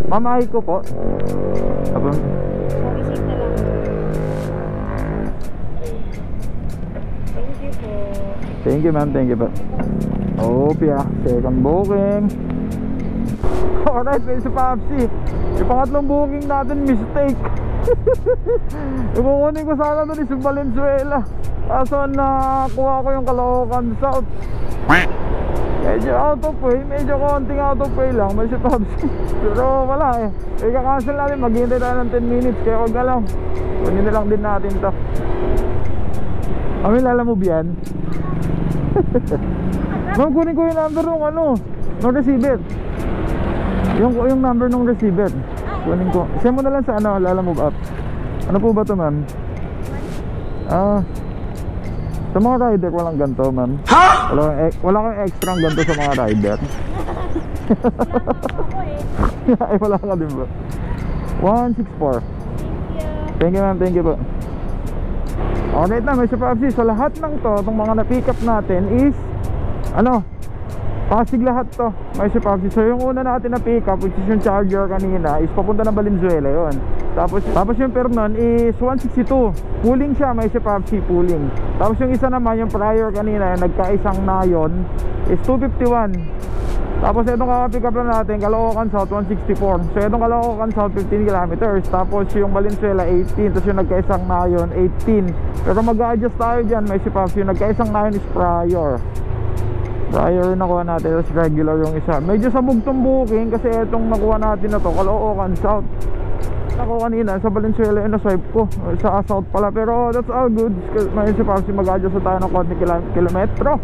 Mamahay ko po. Apo. Receipt na lang. Thank you po. Thank you ma'am, thank you po. Opya, second booking. Alright, may si Papsi. Yung pangatlong booking natin, mistake. Ikukunin ko sana doon sa Valenzuela. Kaso nakuha ko yung Caloocan South. Medyo out of way, medyo konting out of way lang. May si Papsi. Pero wala eh. Ika-cancel natin, maghihintay tayo ng 10 minutes. Kaya huwag na lang. Kunin na lang din natin to. Amin lala mo biyan. Ma'am, kunin ko yung number ng ano, ng receiver. Yung number ng receiver. Kunin ko. Send mo na lang sa ano, lala move up. Ano po ba to ma'am? Sa mga rider walang ganito ma'am. Wala kang extra ganito sa mga rider. Ay wala ka din ba? 164. Thank you ma'am, thank you po. Alright na, may Papsi. So lahat ng to, itong mga na-pick up natin is ano, Pasig lahat to, may Papsi. So yung una natin na-pick up, which is yung Charger kanina, is papunta na Valenzuela yun. Tapos yung Pernon is 162. Pooling siya, may Papsi, pooling. Tapos yung isa naman, yung prior kanina, yung nagkaisang na yun, is 251. Tapos itong kaka-pick up na natin, Caloocan South 164. So itong Caloocan South 15 kilometers. Tapos yung Valenzuela 18. Tapos yung nagkaisang na yun 18. Pero mag-a-adjust tayo dyan, may Papsi. Yung nagkaisang na yun is prior. Prior nakuha natin, tapos regular yung isa. Medyo sabog tong booking kasi itong nakuha natin na to, Caloocan South. Ako kanina sa Valenzuela yung na-swipe ko sa South pala. Pero that's all good. May Papsi, mag-a-adjust tayo ng konting kilometro.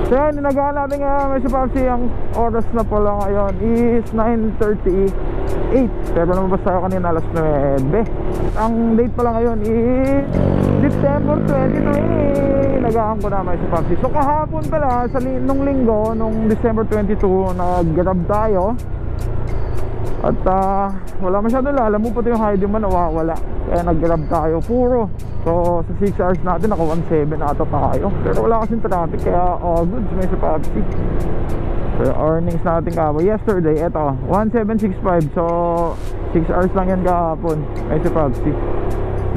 So yan, ninagaan natin nga may Papsi. Ang oras na pala ngayon is 9:38. Pero lumabas tayo kanina alas 9. Ang date pala ngayon is December 22. Nagaan ko na may Papsi. So kahapon pala, nung linggo, nung December 22, nag-grab tayo. At wala masyadong alam mo, pati yung hide mo nawawala. Kaya nag-grab tayo puro. So sa 6 hours natin naka 1.7 ata tayo. Pero wala kasing traffic, kaya all goods may sa Papsi. So earnings natin kahapon yesterday, eto 1.765. So 6 hours lang yan kahapon may sa Papsi.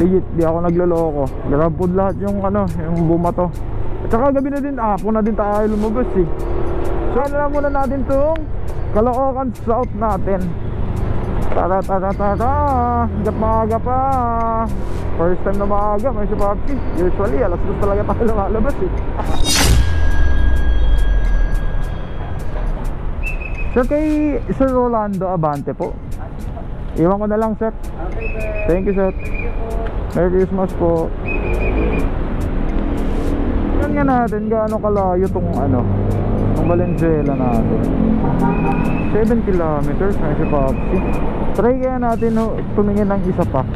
Legit, di ako nagloloko. Grab food lahat yung ano, yung bumato. At saka gabi na din, hapon na din tayo lumabas eh. So ano lang muna natin tong Caloocan South natin. Tara. Hanggat maaga pa. First time na maaga, may Papsi. Usually, alas 2 talaga tayo lumalabas eh. Sir, kay Sir Rolando Abante po. Iwan ko na lang sir. Thank you sir. Merry Christmas po. Yan nga natin, gaano kalayo tong ano, ang Valenzuela natin. 7 kilometers, may Papsi. Try kaya natin tumingin ng isa pa,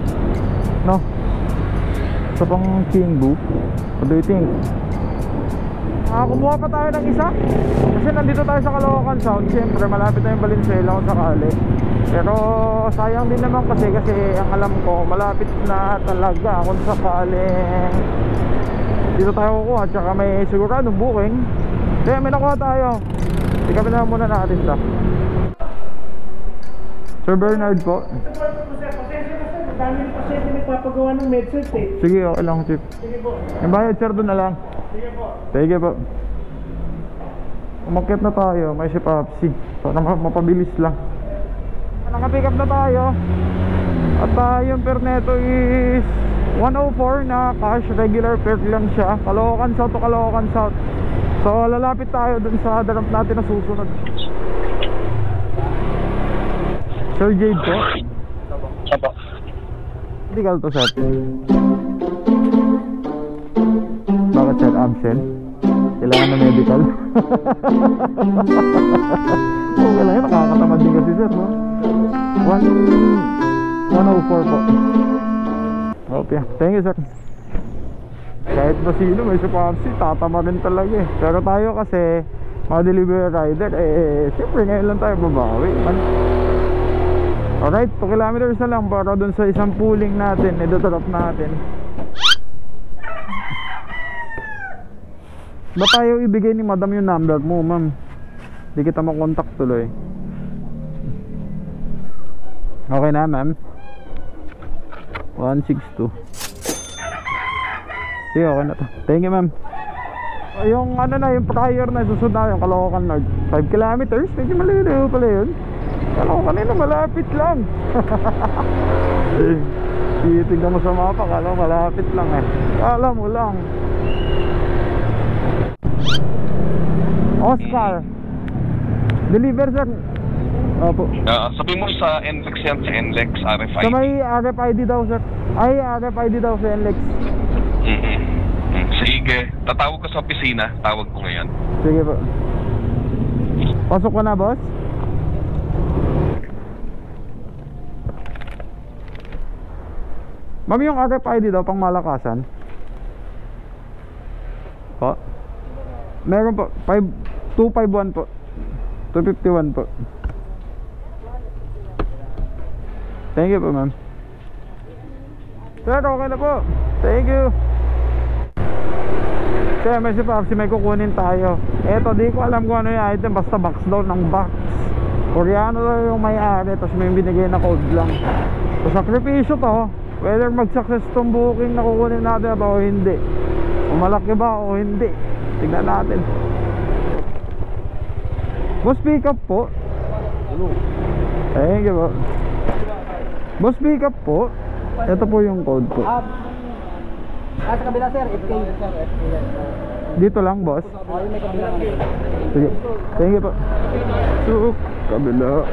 no? Isa pang Kingbu. What do you think? Kumuha pa tayo ng isa. Kasi nandito tayo sa Caloocan South. Siyempre malapit na yung Valenzuela kung sakali. Pero sayang din naman kasi ang alam ko malapit na talaga kung sakaling dito tayo kukuha. Tsaka may siguradong booking. Kaya may nakuha tayo. Ikaw na muna natin ito. Sir Bernard po. Dami pa siya nagpapagawa ng medset eh. Sige, okay lang chip. Sige po. Yung bayad sir doon na lang. Sige po. Sige po. Umakyat na tayo, may si Papsi. Para mapabilis lang. Naka-pick up na tayo. At yung fare neto is 104 na cash, regular fare lang siya. Caloocan South to Caloocan South. So lalapit tayo dun sa darap natin na susunod. Sir Jade po. Sapa. Medical to sir. Bakit sir absent? Kailangan na medical. Okay lang yun, nakakatamad din kasi sir, no? 104 po. Okay, thank you sir. Kahit ba sino may Papsi, tatama rin talaga eh. Pero tayo kasi mga delivery rider, siyempre ngayon lang tayo babawi. Alright, 2 kilometers na lang para dun sa isang pooling natin, idodrop natin. Ba tayo ibigay ni madam yung number mo, ma'am? Hindi kita makontak tuloy. Okay na, ma'am. 162. Sige, okay na to. Thank you, ma'am. Yung ano na, yung prior na susunod na yung Caloocan North 5 kilometers, medyo maliliw pala yun. Caloocan na, malapit lang. Tingnan mo sa mapa, kala mo malapit lang eh. Kala mo lang. Oscar, deliver sir. Opo. Sabi mo sa NLEX yan, sa NLEX, RFID. Sa may RFID daw sir. Ay, RFID daw sa NLEX. Sige, tatawag ka sa opisina. Tawag ko ngayon. Sige po. Pasok ko na, boss. Ma'am, yung RFID daw pang Malakasan po? Meron po 251 po. 251 po. Thank you po, ma'am. Sir, okay na po. Thank you. Kaya may si Papsi, may kukunin tayo. Eto, di ko alam kung ano yung item. Basta box daw ng box. Koreano daw yung may-ari. Tapos may binigay na code lang. So, sakripisyo to. Whether mag-success tong booking na kukunin natin ito o hindi. Kung malaki ba o hindi. Tignan natin. Boss, pick up po. Thank you po. Boss, pick up po. Ito po yung code po. Sa kabila sir, FK. Dito lang, boss. May kabila. Sige. Thank you po. So, kabila.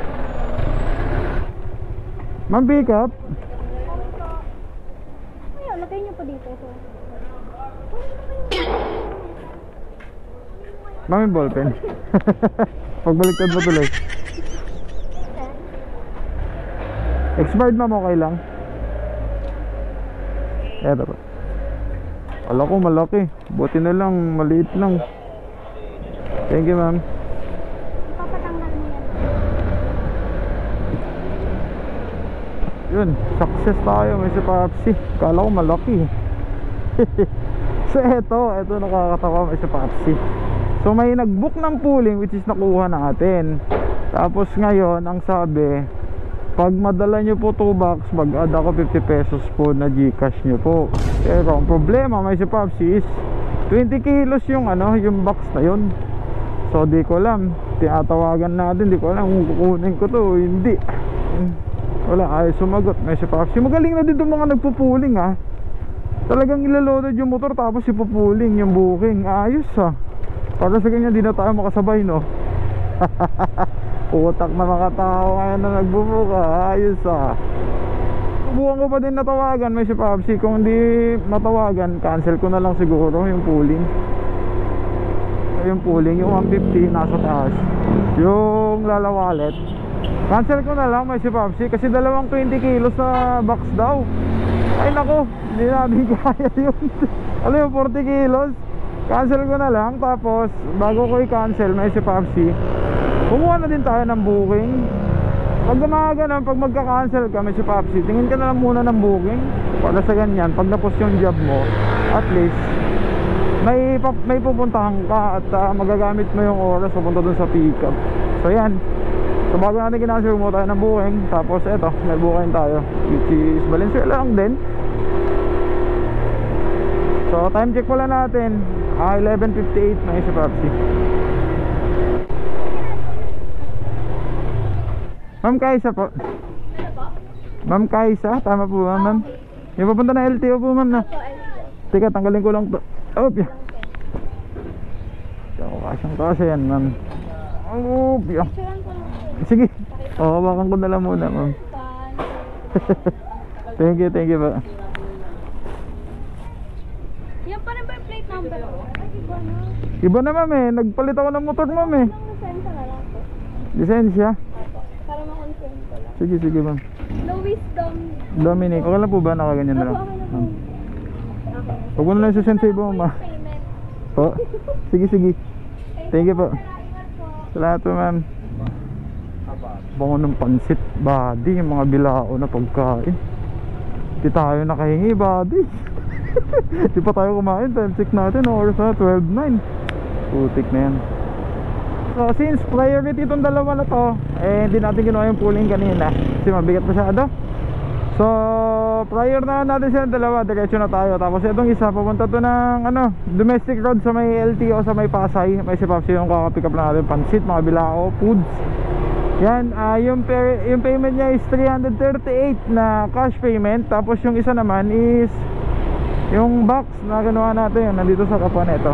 Ma'am, pick up. Ay, lagay niyo po dito. So. Ma'am, yung ballpen. Pagbaliktad mo tuloy. Expired, ma'am, okay lang. Eto po. Wala ko malaki. Buti na lang, maliit lang. Thank you, ma'am. Papatanggal mo yan. Yun, success tayo. May si Papsi. Kala ko malaki. So eto nakakatawa, may si Papsi. So may nag-book ng pooling, which is nakuha natin. Tapos ngayon, ang sabi, pag madala nyo po 2 box, mag-add ako 50 pesos po na Gcash nyo po. Pero ang problema, may si Papsi is 20 kilos yung yung box na yun. So di ko alam, tinatawagan natin, di ko alam kung kukunin ko to o hindi. Wala, ay sumagot. May si Papsi, magaling na din itong mga nagpupuling ha. Talagang ilaloaded yung motor tapos ipupuling yung booking. Ayos ha. Para sa ganyan, di na tayo makasabay, no? Utak na mga tao ngayon na nagbubuka. Ayos ah. Subukan ko pa din natawagan, may si Papsi. Kung hindi matawagan, cancel ko na lang siguro yung pooling. Yung pooling, yung 150 nasa taas. Yung Lala Wallet, cancel ko na lang, may si Papsi. Kasi dalawang 20 kilos na box daw. Ay nako, hindi natin kaya yun. Alam yung 40 kilos. Cancel ko na lang. Tapos bago ko i-cancel, may si Papsi, kumuha na din tayo ng booking. Pag gumaga na, pag magka-cancel ka, may si Papsi, tingin ka na lang muna ng booking. Para sa ganyan, pag napos yung job mo, at least may pupuntahan ka at magagamit mo yung oras papunta dun sa pick-up. So yan. So bago natin kinancel, kumuha tayo ng booking. Tapos eto, may booking tayo, which is Valenzuela lang din. So time check pala natin, 11:58 na si Papsi. Ma'am Kaisa po. Ma'am Kaisa, tama po ba, ma'am? Yung papunta na LTO po, ma'am na. Teka, tanggalin ko lang to. Opya. Kasyang kasi yan, ma'am. Opya. Sige. Hawakan ko na lang muna, ma'am. Thank you po. Yan pa rin ba yung plate number? Iba na, ma'am eh. Nagpalit ako ng motor, ma'am eh. Lisensya na lang po. Lisensya? Para ma-confirm ko lang. Sige, ma'am. Louis Dominic, okay lang po ba? Nakaganyan na lang. Okay na po. Huwag mo na lang susensay po, ma'am. Payment. Po? Sige. Thank you po. Salamat po, ma'am. Bango ng pansit, buddy. Yung mga bilao na pagkain. Di tayo nakahingi, buddy. Di pa tayo kumain. Time check natin, oras na 12:09. Putik na yan. So since priority itong dalawa na to, hindi natin ginawa yung pooling kanina. kasi mabigat masyado. So prior na natin silang dalawa, diretso na tayo. Tapos itong isa papunta to ng domestic road sa may LTO sa may Pasay. May si Papsi yung kakapick up na natin, pansit, mga bilao, foods. Yan, yung payment niya is 338 na cash payment. Tapos yung isa naman is yung box na ginawa natin, yun, nandito sa kapan ito.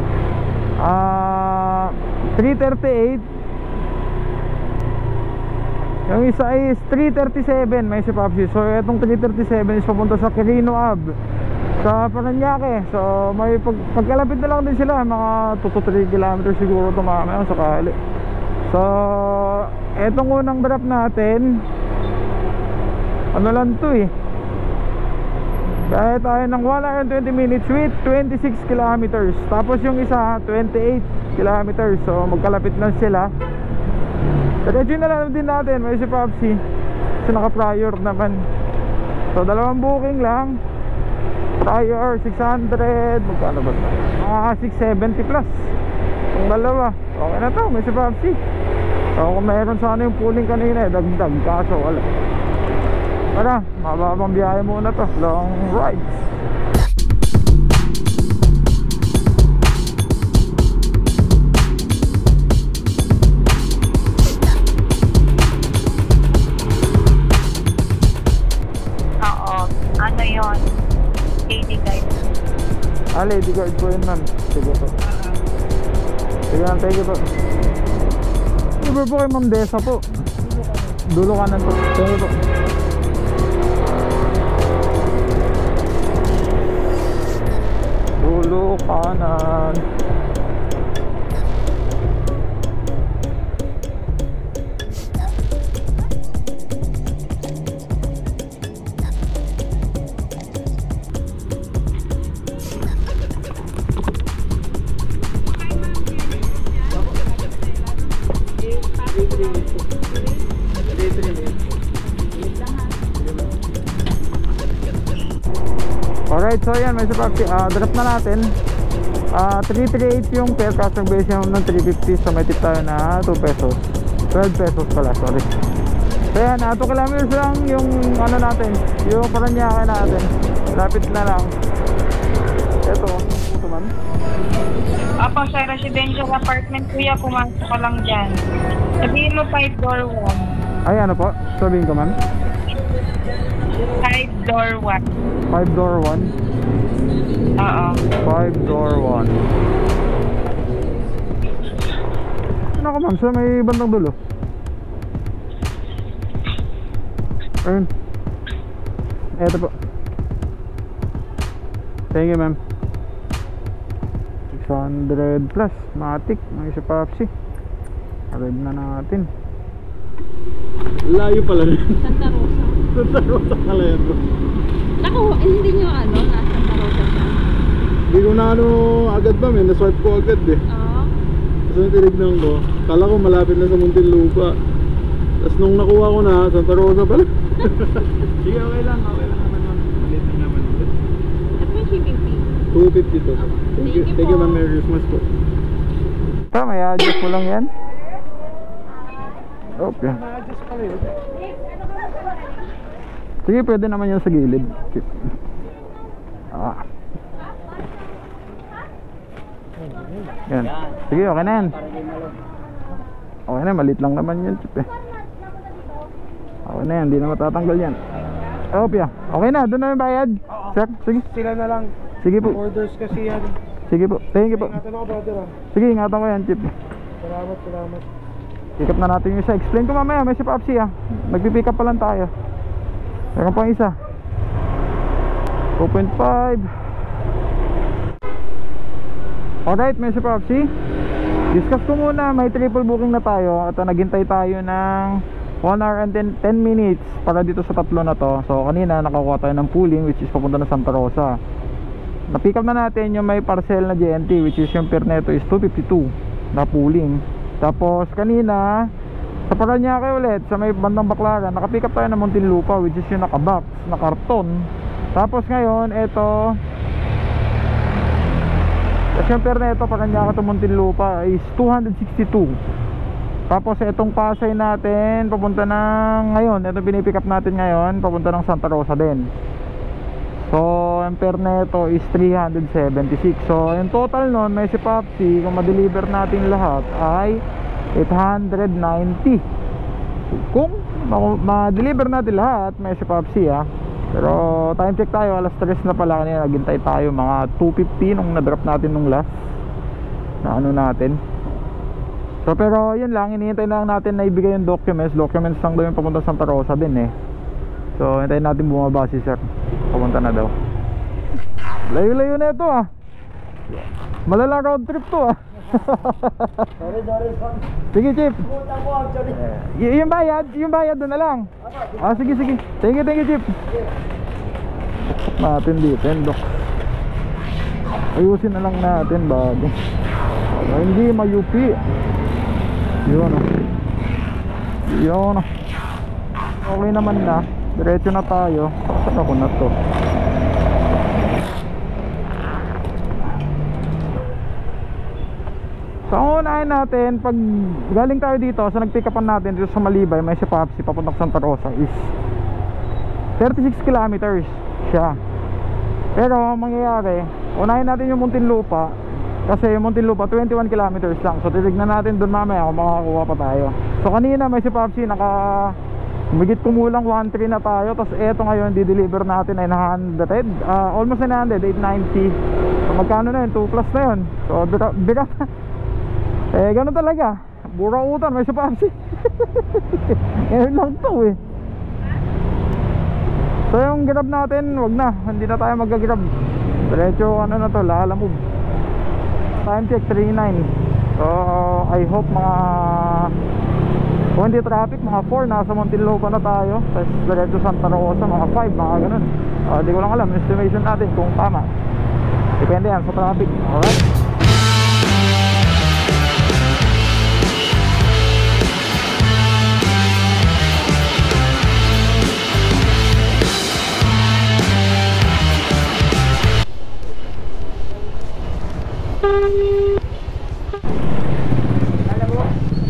338. Yung isa is 337, may si Papsi. So itong 337 is papunta sa Quirino Ave sa Paranaque. So may pagkalapit na lang din sila, mga 2 to 3 kilometers siguro ito mamaya sakali. So etong unang drop natin, ano lang to eh, kaya tayo ng 1 hour and 20 minutes with 26 kilometers. Tapos yung isa 28 kilometers. So magkalapit lang sila. Diretso na lang din natin, may si Papsi kasi naka-prior naman. So dalawang booking lang, prior 600, magkano ba? Mga 670 plus yung dalawa. Okay na to, may si Papsi. So kung meron sana yung pooling kanina, dagdag, kaso wala. Tara, mababang biyahe muna to, long rides. Ano yun? Lady guide. Lady guard po yun, ma'am. Sige po. Sige lang, thank you po. Libre po kay Ma'am Desa po. Dulo kanan po. Thank you po. Dulo kanan. Alright, so yan, may Papsi, drop na natin. 338 yung fare, cash base yung ng 350. So may tip tayo na 2 pesos, 12 pesos pala, sorry. So yan, 2 kilometers lang yung ano natin, yung Paranaque natin. Lapit na lang. Ito man. Apo, sa residential apartment, kuya, pumasok ka lang dyan. Sabihin mo 5-door 1. Ay, ano po? Sabihin ko, ma'am. 5-door 1. 5-door 1. Oo. 5-door 1. Ano ko, ma'am? Sa may bandang dulo. Ayun. Eto po. Thank you, ma'am. 600 plus. Matic. May isa Papsi. Arrive na natin. Layo pala rin. Santa Rosa. Santa Rosa pala yan bro. Naku, hindi nyo nasa Santa Rosa siya. Hindi ko na agad ba, may naswipe ko agad eh. Oo. Tapos nung tinignan ko, kala ko malapit na sa Muntinlupa. Tapos nung nakuha ko na, Santa Rosa pala. Sige, okay lang naman yun. Malit na naman ito. At may shipping fee. 250 to. Thank you, ma'am. Merry Christmas po. May adjust mo lang yan. Okay. Ma-adjust pa rin. Sige, pwede naman yan sa gilid. Yan. Sige, okay na yan. Okay na, malit lang naman yun, chip eh. Okay na yan, hindi na matatanggal yan. Opya, okay na, doon na yung bayad. Sir, sige. Sila na lang. Sige po. Orders kasi yan. Sige po, thank you po. Ingatan ako, brother. Sige, ingatan ko yan, chip. Salamat. Pick up na natin yung isa. Explain ko mamaya, may si Papsi Nagpipick up pa lang tayo. Meron pang isa 2.5. Alright, may si Papsi. Discuss ko muna, may triple booking na tayo. At naghintay tayo ng 1 hour and 10 minutes para dito sa tatlo na to. So kanina nakakuha tayo ng pooling, which is papunta na Santa Rosa. Na-pick up na natin yung may parcel na JNT, which is yung fare neto is 252 na pooling. Tapos kanina sa Paranaque ulit, sa may bandang Baclaran, naka-pick up tayo ng Muntinlupa, which is yung naka-box, na karton. Tapos ngayon, eto, kasi yung fare neto Paranaque to Muntinlupa is 262. Tapos itong Pasay natin papunta ng ngayon, itong pinipick up natin ngayon papunta ng Santa Rosa din. So ang fare neto is 376. So yung total nun may si Popsi, kung ma-deliver natin lahat ay 890. Kung ma-deliver natin lahat may si Popsi Pero time check tayo, alas 3 na pala kanina, naghintay tayo mga 2:50 nung na-drop natin nung last na ano natin. So pero yun lang, hinihintay lang natin na ibigay yung documents lang daw yung papunta sa Santa Rosa din So hintayin natin bumaba si sir, papunta na daw. Layo-layo na ito malalang road trip to Sorry, son. Sige Chief, Pumunta ko actually. yung bayad doon na lang. Sige thank you Chief. Natin dito Dok, ayusin na lang natin bago hindi mayupi. Yun okay naman na, diretso na tayo. Saan ako na to? So ang unahin natin, pag galing tayo dito, so nag-pick upan natin dito sa Malibay, may si Popsi papuntang Santa Rosa is 36 kilometers siya. Pero ang mangyayari, unahin natin yung Muntinlupa, kasi yung Muntinlupa 21 kilometers lang. So titignan natin doon mamaya kung makakakuha pa tayo. So kanina may si Popsi, humigit kumulang 1.3 na tayo. Tapos eto ngayon di-deliver natin ay 900, almost 900, 890. So magkano na yun, 2 plus na yun. So bigat ganun talaga, burautan may si Popsi. Ngayon lang to So yung grab natin, wag na, hindi na tayo mag-grab. Diretso na to, lalamove. Time check 3:09. So I hope mga kung hindi traffic, mga 4 nasa Muntinlupa na tayo. Tapos diretso Santa Rosa, mga 5, mga ganun. Di ko lang alam, estimation natin kung tama. Depende yan sa traffic. Alright.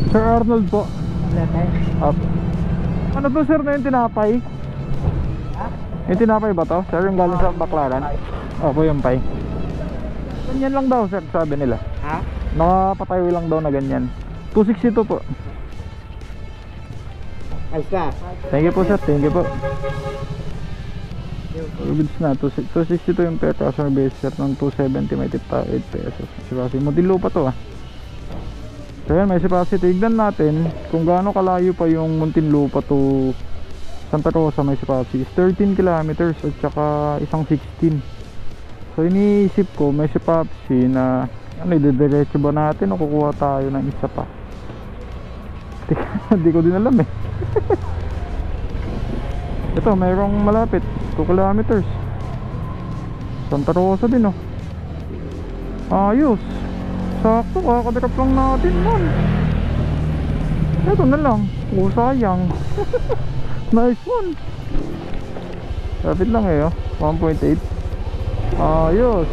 Sir Arnold po. Ano to sir na yung tinapay? Yung tinapay ba to? Sir yung galing sa Baklaran? Opo yung pay. Ganyan lang daw sir, sabi nila. Nakapatayo lang daw na ganyan. 262 po. Ayos na. Thank you po sir, thank you po. Goods na, 262 yung pera. Kaso may base sir ng 270, may tip tayo 8 pesos. Kasi Muntinlupa to So yan, may sipasi. Tignan natin kung gaano kalayo pa yung Muntinlupa to Santa Rosa. May sipasi is 13 kilometers at saka isang 16. So iniisip ko may sipasi na idediretso ba natin o kukuha tayo ng isa pa. Hindi ko din alam Ito mayroong malapit 2 kilometers Santa Rosa din ayos. Sakto, kakadrop lang natin man. Ito na lang. Sayang. Nice one. Lapit lang 1.8. Ayos.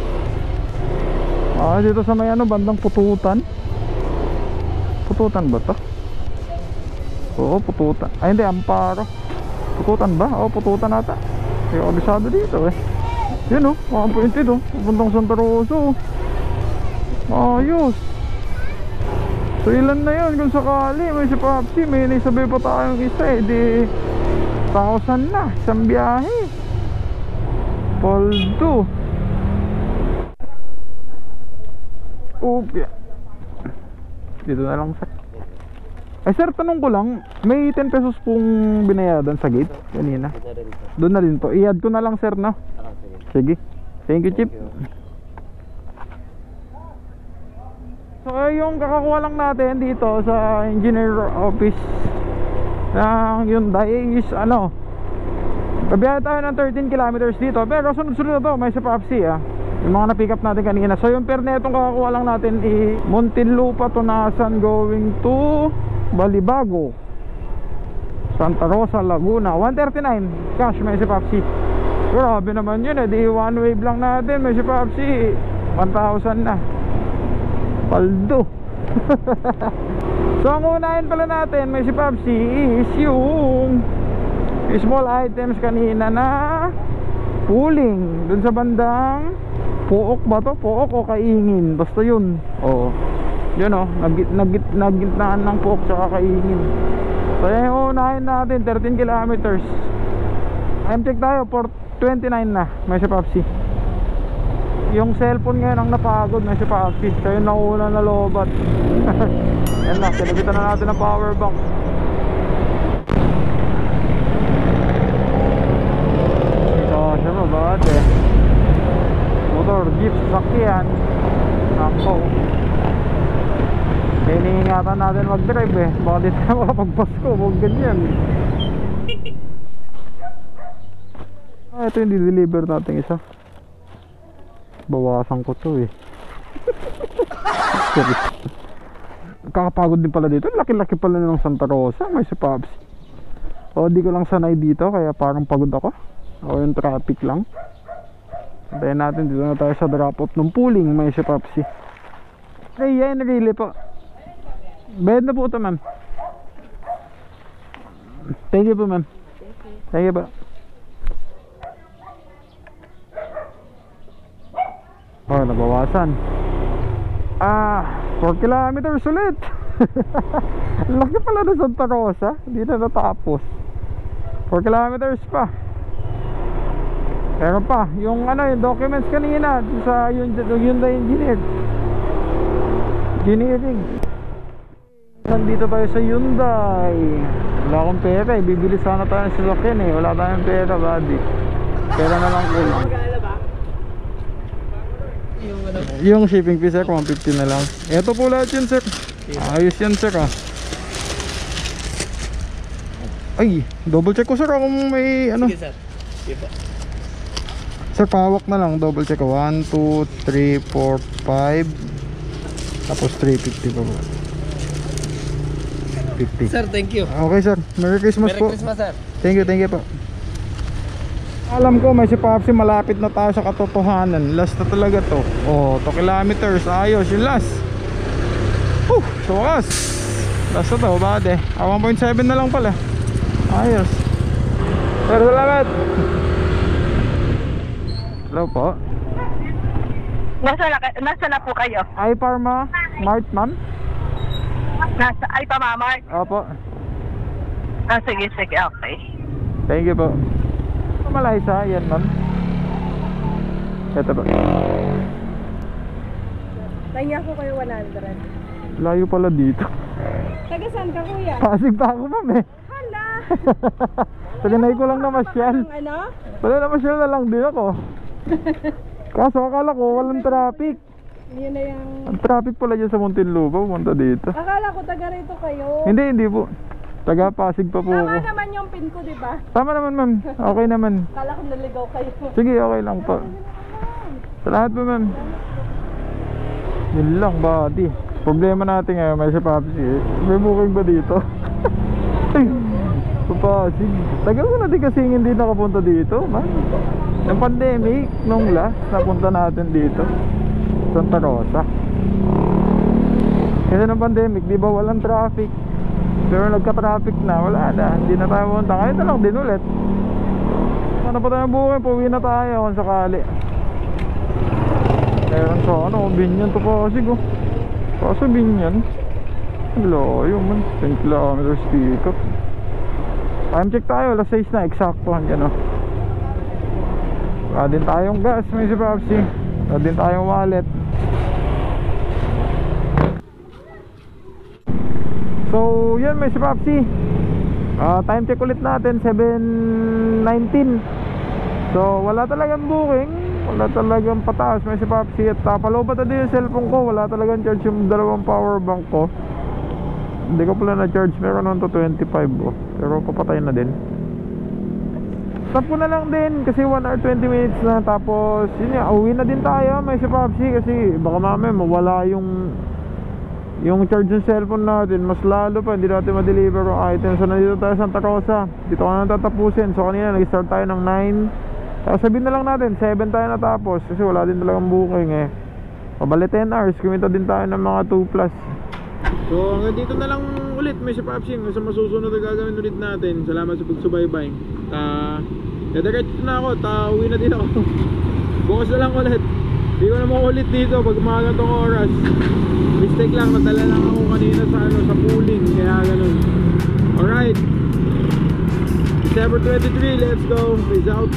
Dito sa may bandang Pututan. Pututan ba to? Oo, Pututan. Ay hindi, Amparo. Pututan ba? Oo, Pututan ata. Kaya kabisado dito Yun 1.8 pupuntang Santa Rosa ayos. So ilan na yun kung sakali may si Popsi, may naisabay pa tayong isa di 1,000 na isang biyahe. Poldo dito na lang sir. Sir, tanong ko lang, may 10 pesos pong binayadan sa gate kanina. Doon na rin to, i-add ko na lang sir Sige. Thank you Chief. So yung kakakuha lang natin dito sa engineer office ng Hyundai is kabiyahe tayo ng 13 kilometers dito. Pero sunod-sunod na to, may sa Popsi yung mga na-pick up natin kanina. So yung fare netong kakakuha lang natin Muntinlupa to Nasan going to Balibago Santa Rosa, Laguna 139 cash may si Popsi. Grabe naman yun di one wave lang natin may si Popsi 1,000 na Paldo. So ang unahin pala natin, may si Papsi, is yung small items kanina na pooling dun sa bandang Pook ba to? Pook o Kaingin? Basta yun. Oo. Yun o, naggitnaan ng Pook sa Kaingin. So yan yung unahin natin, 13 kilometers. I'm check tayo, 429 na. May si Papsi. Yung cellphone ngayon ang napagod, may si Papsi. Siya yung nauna na lobat. Yan na, kinabitan na natin ang power bank. Ito, siya ba ba? Motor, jeep, sasakyan. Nako. Iniingatan natin mag-drive eh. Baka di tayo makapagpasko, huwag ganyan. Ito yung di-deliver natin isa. Bawasan ko to eh. Kakapagod din pala dito. Laki-laki pala ng Santa Rosa. May si Pops. O di ko lang sanay dito, kaya parang pagod ako. O yung traffic lang. Antayin natin, dito na tayo sa drop off ng pooling. May si Popsi. Ay yan, really po. Bayad na po ito ma'am. Thank you po ma'am. Thank you po. Oh, nabawasan. 4 kilometers ulit. Laki pala na Santa Rosa. Hindi na natapos. 4 kilometers pa. Pero pa, yung yung documents kanina sa Hyundai Engineering. Nandito tayo sa Hyundai. Wala akong pera eh. Bibili sana tayo ng sasakyan eh. Wala tayong pera, buddy. Pera na lang cool. Yung shipping fee sir, 150 na lang. Eto po lahat yun sir. Ayos yan sir ah. Ay, double check ko sir kung may ano. Sige sir. Sige po. Sir, pahawak na lang, double check ko. 1, 2, 3, 4, 5. Tapos 350 pa po. 50. Sir, thank you. Okay sir, Merry Christmas po. Merry Christmas sir. Thank you po. Alam ko may si Popsi, malapit na tayo sa katotohanan. Last na talaga to. Oh, 2 kilometers, ayos yung last. So wakas. Last na to, bade. 1.7 na lang pala. Ayos. Sir, salamat. Hello po. Nasa na po kayo? iPharma Mart ma'am? Nasa iPharma Mart? Opo. Sige, okay. Thank you po. Malaysa, yan ma'am. Ito po. Tanya ko kayo 100. Layo pala dito. Taga saan ka kuya? Pasig pa ako ma'am eh. Hala! Saganay ko lang na masyal. Ano? Wala na masyal na lang din ako. Kaso akala ko walang traffic. Yun na yung... Ang traffic pala dyan sa Muntinlupa, pumunta dito. Akala ko taga rito kayo. Hindi po. Taga Pasig pa po Tama ako. naman yung pin ko, di ba? Tama naman ma'am. Okay naman. Akala ko naligaw kayo. Sige, okay lang po. Salamat po ma'am. Yun lang, buddy. Problema natin ngayon, may si Popsi. May booking ba dito? Papasig. Tagal ko na din kasi hindi nakapunta dito, man. Yung pandemic, nung last, napunta natin dito. Santa Rosa. Kasi nung pandemic, di ba walang traffic? Pero nagka-traffic na, wala na. Hindi na tayo pumunta. Kahit na lang din ulit. Ano pa tayo buhay? Pauwi na tayo kung sakali. Meron sa Binyan to Pasig oh. Kaso Binyan layo man, 10 kilometers pick up. Time check tayo, alas 6 na, eksakto andyan oh. Wala din tayong gas, may si Popsi. Wala din tayong wallet. So yun, may si Popsi. Time check ulit natin, 7:19. So wala talagang booking, wala talagang pataas, may si Popsi. At palobat na din yung cellphone ko, wala talagang charge yung dalawang power bank ko. Hindi ko pala na-charge, meron naman to 25 oh. Pero papatay na din. Stop ko na lang din kasi 1 hour 20 minutes na. Tapos yun nga, uwi na din tayo, may si Popsi. Kasi baka mamaya mawala yung charge ng cellphone natin. Mas lalo pa, hindi natin ma-deliver yung items. So nandito tayo sa Santa Rosa, dito ka na tatapusin. So kanina nag-start tayo ng 9. Sabihin na lang natin 7 tayo natapos kasi wala din talagang booking eh. Pabali 10 hours, kumita din tayo ng mga 2 plus. So hanggang dito na lang ulit Mr. Papsing. Sa masusunod na gagawin ulit natin. Salamat sa pagsubaybay. Dediretso na ako. Uwi na din ako. Bukas na lang ulit. Hindi ko na maulit dito pag mga ganitong oras. Mistake lang, nadala lang ako kanina sa sa pooling, kaya ganun. Alright, December 23, let's go. Peace out.